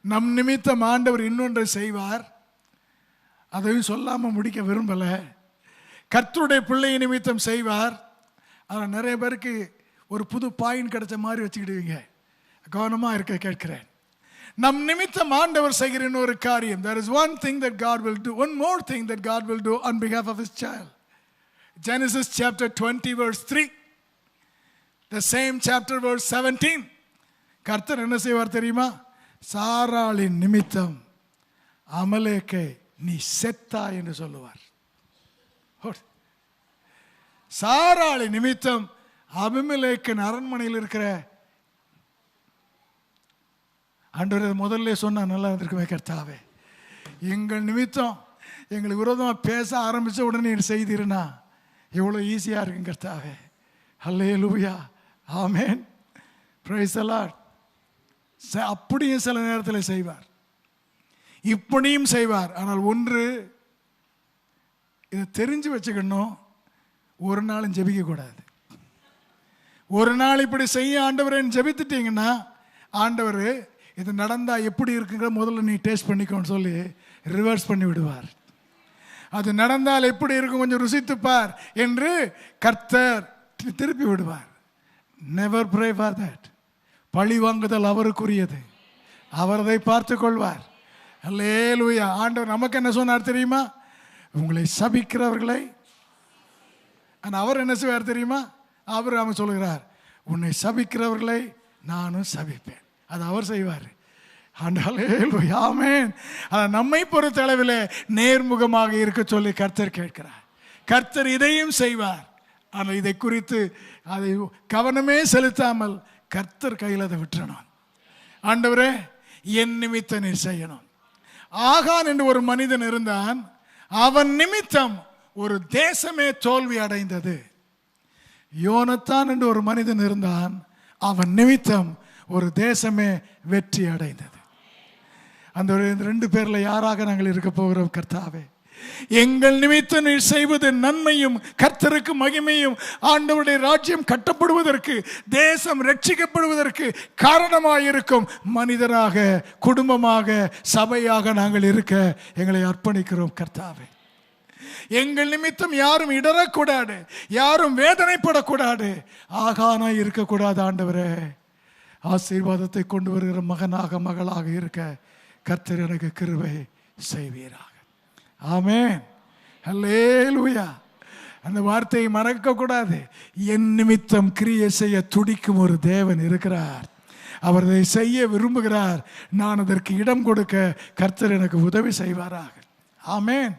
நம் நிமித்தம் ஆண்டவர் இன்னொன்றை செய்வார். அதையும் சொல்லாமல் முடிக்க விரும்பலை. கர்த்தருடைய பிள்ளை நிமித்தம் செய்வார். ஆனால் நிறைய பேருக்கு ஒரு புது பாயிண்ட் கிடைச்ச மாதிரி வச்சுக்கிடுவீங்க. கவனமாக இருக்க கேட்கிறேன். நம் நிமித்தம் ஆண்டவர் செய்கிற இன்னொரு காரியம். There is one thing that God will do, one more thing that God will do on behalf of his child. Genesis chapter 20 verse 3, the same chapter verse 17. கர்த்தர் என்ன செய்வார் தெரியுமா? சாராளின் நிமித்தம் அமலேக்கை நீ செத்தா என்று சொல்லுவார். சாராளி நிமித்தம் அபிமெலேக்கின் அரண்மனையில் இருக்கிற ஆண்டவர் முதல்ல சொன்னா நல்லா இருந்திருக்குமே. கர்த்தாவே, எங்கள் நிமித்தம் எங்களுக்கு விரோதமாக பேச ஆரம்பித்த உடனே செய்திருனா எவ்வளோ ஈஸியாக இருக்குங்க கர்த்தாவே. ஹல்லேலூயா, ஆமென், பிரைஸ் தி லார்ட். அப்படியும் சில நேரத்தில் செய்வார், இப்படியும் செய்வார். ஆனால் ஒன்று இதை தெரிஞ்சு வச்சுக்கணும், ஒரு நாளும் ஜெபிக்கக்கூடாது. ஒரு நாள் இப்படி செய்ய ஆண்டவரேன்னு ஜெபித்துட்டீங்கன்னா ஆண்டவர் இது நடந்தால் எப்படி இருக்குங்கிற முதல்ல நீ டேஸ்ட் பண்ணிக்கோன்னு சொல்லி ரிவர்ஸ் பண்ணி விடுவார். அது நடந்தால் எப்படி இருக்கும் கொஞ்சம் ருசித்துப்பார் என்று கர்த்தர் திருப்பி விடுவார். Never pray for that. பழி வாங்குதல் அவருக்குரியது, அவர் அதை பார்த்து கொள்வார். அல்லேலூயா. ஆண்டவர் நமக்கு என்ன சொன்னார் தெரியுமா? உங்களை சபிக்கிறவர்களை அவர் என்ன செய்வார் தெரியுமா? அவர் சொல்லுகிறார், உன்னை சபிக்கிறவர்களை நானும் சபிப்பேன். அது அவர் செய்வார். ஆமென். நம்மை பொறுத்தளவில் நேர்முகமாக இருக்க சொல்லி கர்த்தர் கேட்கிறார். கர்த்தர் இதையும் செய்வார். ஆனால் இதை குறித்து அதை கவனமே செலுத்தாமல் கர்த்தர் கையில் அதை விட்டுறணும். ஆண்டவரே, என் நிமித்தம் நீ செய்யணும். ஆகான் என்று ஒரு மனிதன் இருந்தான். அவன் நிமித்தம் ஒரு தேசமே தோல்வி அடைந்தது. யோனத்தான் என்று ஒரு மனிதன் இருந்தான். அவன் நிமித்தம் ஒரு தேசமே வெற்றி அடைந்தது. அந்த ரெண்டு பேர்ல யாராக நாங்கள் இருக்க போகிறோம்? கர்த்தாவே, எங்கள் நிமித்தம் நீர் செய்வது நன்மையும் கர்த்தருக்கு மகிமையும் ஆண்டவருடைய ராஜ்யம் கட்டப்படுவதற்கு, தேசம் ரட்சிக்கப்படுவதற்கு காரணமாயிருக்கும் மனிதராக, குடும்பமாக, சபையாக நாங்கள் இருக்க எங்களை அர்ப்பணிக்கிறோம். கர்த்தாவே, எங்கள் நிமித்தம் யாரும் இடரக்கூடாது, யாரும் வேதனைப்படக்கூடாது, ஆகானா இருக்கக்கூடாது. ஆண்டவரே, ஆசீர்வாதத்தை கொண்டு வருகிற மகனாக, மகளாக இருக்க கர்த்தர் எனக்கு கிருபை செய்வீராக. ஆமென், ஹல்லேலூயா. அந்த வார்த்தையை மறக்க கூடாது. என் நிமித்தம் கிரியை செய்ய துடிக்கும் ஒரு தேவன் இருக்கிறார். அவர் அதை செய்ய விரும்புகிறார். நான் அதற்கு இடம் கொடுக்க கர்த்தர் எனக்கு உதவி செய்வாராக. ஆமென்.